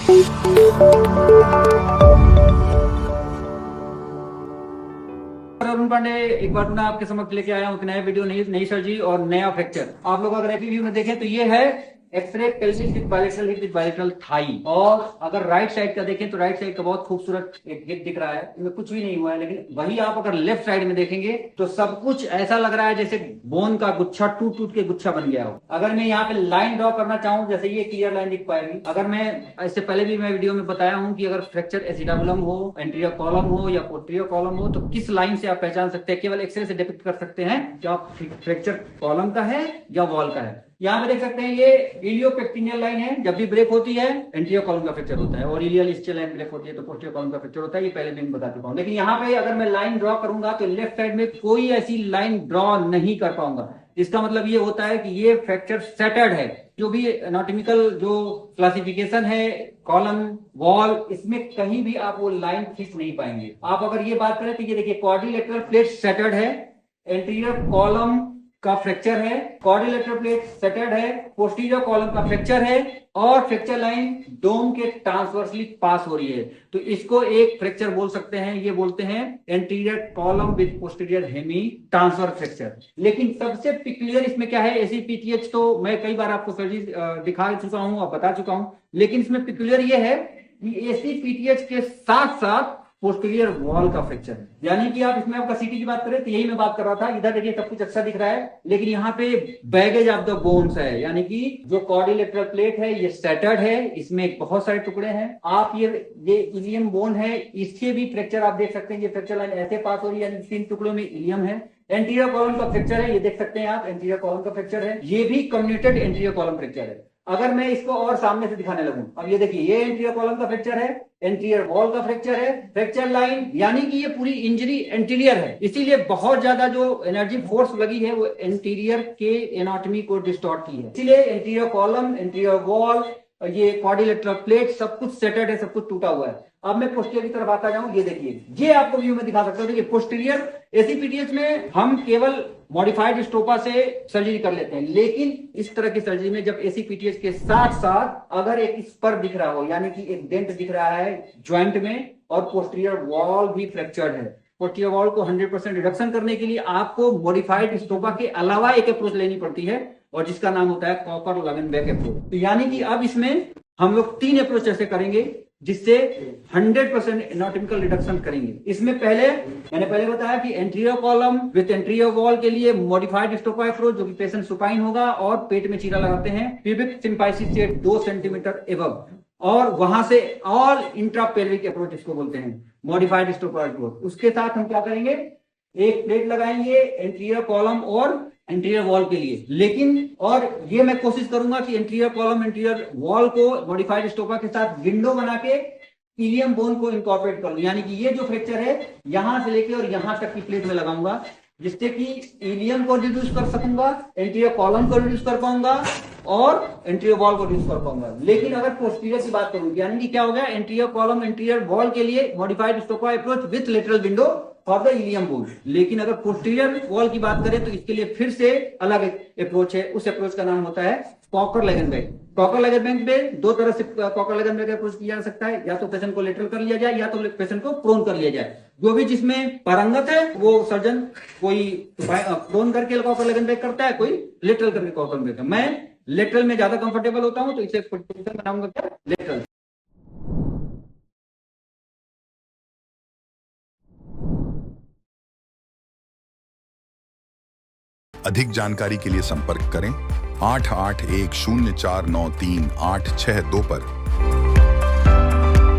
अरुण पांडे एक बार मैं आपके समक्ष लेके आया हूँ एक नया वीडियो, नई सर्जरी और नया फ्रैक्चर। आप लोग अगर व्यू में देखें तो ये है x ray pelvis with bilateral hip with bilateral thigh. और अगर राइट साइड का देखें तो राइट साइड का बहुत खूबसूरत एक हिप दिख रहा है, इसमें कुछ भी नहीं हुआ है। लेकिन वही आप अगर लेफ्ट साइड में देखेंगे तो सब कुछ ऐसा लग रहा है जैसे बोन का गुच्छा टूट टूट के गुच्छा बन गया हो। अगर मैं यहाँ पे लाइन ड्रॉ करना चाहूँ, जैसे ये क्लियर लाइन दिख पाएगी। अगर मैं इससे पहले भी मैं वीडियो में बताया हूँ कि अगर फ्रैक्चर एसिटाबुलम हो, एंटीरियर कॉलम हो या पोस्टीरियर कॉलम हो, तो किस लाइन से आप पहचान सकते हैं। केवल एक्सरे से डिपिक्ट कर सकते हैं कि आप फ्रैक्चर कॉलम का है या वॉल का है। यहाँ पे देख सकते हैं ये इलियोपेक्टिनियल लाइन है। जब भी ब्रेक होती है एंटीरियर कॉलम का फ्रैक्चर होता है, और इलियल स्टियल लाइन ब्रेक होती है तो पोस्टीरियर कॉलम का फ्रैक्चर होता है। ये पहले भी मैं बता चुका हूँ। लेकिन यहाँ पे अगर मैं लाइन ड्रॉ करूंगा तो लेफ्ट साइड में कोई ऐसी लाइन ड्रॉ नहीं कर पाऊंगा। इसका मतलब ये होता है कि ये फ्रैक्चर सेटर्ड है। जो भी एनाटॉमिकल जो क्लासिफिकेशन है कॉलम वॉल, इसमें कहीं भी आप वो लाइन खींच नहीं पाएंगे। आप अगर ये बात करें तो ये देखिए क्वाड्रिलेटरल प्लेट सेटर्ड है, एंटीरियर कॉलम का फ्रैक्चर है, क्वाड्रिलेटरल प्लेट सेटर्ड है, पोस्टीरियर कॉलम का फ्रैक्चर है, और फ्रैक्चर लाइन डोम के ट्रांसवर्सली पास हो रही है। तो इसको एक फ्रैक्चर बोल सकते हैं। ये बोलते हैं anterior column with posterior hemi transfer fracture. लेकिन सबसे पिक्युलियर इसमें क्या है, एसीपीटीएच तो मैं कई बार आपको सर्जरी दिखा चुका हूं और बता चुका हूं। लेकिन इसमें पिक्युलियर ये है कि एसीपीटीएच के साथ साथ पोस्टीरियर वॉल का फ्रैक्चर है। यानी कि आप इसमें आपका सीटी की बात करें तो यही मैं बात कर रहा था। इधर देखिए सब कुछ अच्छा दिख रहा है, लेकिन यहाँ पे बैगेज ऑफ द बोन्स है। यानी कि जो क्वाड्रिलेटरल प्लेट है ये सेटर्ड है, इसमें बहुत सारे टुकड़े हैं। आप ये इलियम बोन है, इसके भी फ्रैक्चर आप देख सकते हैं। ये फ्रैक्चर लाइन ऐसे पास हो रही है, यानी 3 टुकड़ों में इलियम है। एंटीरियर कॉलम का फ्रैक्चर है, ये देख सकते हैं आप, एंटीरियर कॉलम का फ्रैक्चर है। ये भी कम्युनिटेड एंटीरियर कॉलम फ्रैक्चर है। अगर मैं इसको और सामने से दिखाने लगूं, अब ये देखिए ये एंटीरियर कॉलम का फ्रैक्चर है, एंटीरियर वॉल का फ्रैक्चर है, फ्रैक्चर लाइन, यानी कि ये पूरी इंजरी एंटीरियर है। इसीलिए बहुत ज्यादा जो एनर्जी फोर्स लगी है वो एंटीरियर के एनाटॉमी को डिस्टॉर्ट की है। इसीलिए एंटीरियर कॉलम, एंटीरियर वॉल, ये क्वाड्रिलेटरल प्लेट सब कुछ सेटर्ड है, सब कुछ टूटा हुआ है। अब मैं पोस्टीरियर की तरफ आता जाऊं, ये देखिए ये आपको व्यू में दिखा सकता हूं। देखिए पोस्टीरियर एसीपीटीएच में हम केवल मॉडिफाइड स्टोपा से सर्जरी कर लेते हैं, लेकिन इस तरह की सर्जरी में जब एसीपीटीएच के साथ साथ अगर एक स्पर दिख रहा हो, यानी कि एक डेंट दिख रहा है ज्वाइंट में, और पोस्टीरियर वॉल भी फ्रैक्चर्ड है, पोस्टीरियर वॉल को 100% रिडक्शन करने के लिए आपको मॉडिफाइड स्टोपा के अलावा एक अप्रोच लेनी पड़ती है, और जिसका नाम होता है कॉपर लगनबैक अप्रोच। तो यानी कि अब इसमें हम लोग 3 अप्रोच ऐसे करेंगे जिससे 100% एनाटॉमिकल रिडक्शन करेंगे। इसमें मैंने पहले बताया कि anterior column with anterior wall के लिए मॉडिफाइड स्टोपा अप्रोच, जो कि पेशेंट सुपाइन होगा और पेट में चीरा लगाते हैं प्यूबिक सिम्पाइसिस से 2 सेंटीमीटर एबव, और वहां से ऑल इंट्रापेल्विक अप्रोच इसको बोलते हैं, मॉडिफाइड स्टोपा अप्रोच। उसके साथ हम क्या करेंगे, एक प्लेट लगाएंगे एंटीरियर कॉलम और एंटीरियर वॉल के लिए। लेकिन और ये मैं कोशिश करूंगा कि एंटीरियर कॉलम, एंटीरियर वॉल को मॉडिफाइड स्टोपा के साथ विंडो बना के इलियम बोन को इनकॉर्पोरेट करूं। यानी कि ये जो फ्रैक्चर है यहां से लेके और यहां तक की प्लेट में लगाऊंगा, जिससे कि इलियम को रिड्यूस कर सकूंगा, एंटीरियर कॉलम को रिड्यूस कर पाऊंगा और एंटीरियर वॉल को रिड्यूस कर पाऊंगा। लेकिन अगर पोस्टीरियर की बात करूं, यानी कि क्या हो गया, एंटीरियर कॉलम, एंटीरियर वॉल के लिए modified Stoppa approach with lateral window for the ilium bone. लेकिन अगर पोस्टीरियर वॉल की बात करें तो इसके लिए फिर से अलग अप्रोच है। उस अप्रोच का नाम होता है कॉकर लगनबैक। कॉकर लगनबैक में 2 तरह से कॉकर लगनबैक अप्रोच किया जा सकता है, या तो पेशेंट को लेटरल कर लिया जाए या तो पेशेंट को प्रोन कर लिया जाए। जो भी जिसमें पारंगत है वो सर्जन कोई प्रोन करके कॉकर लगनबैक करता है, कोई लेटरल करके कॉकर लगनबैक। मैं लेटरल में ज्यादा कंफर्टेबल होता हूं, तो इसे पोजीशन बनाऊंगा क्या, लेटरल। अधिक जानकारी के लिए संपर्क करें 8810493862 पर।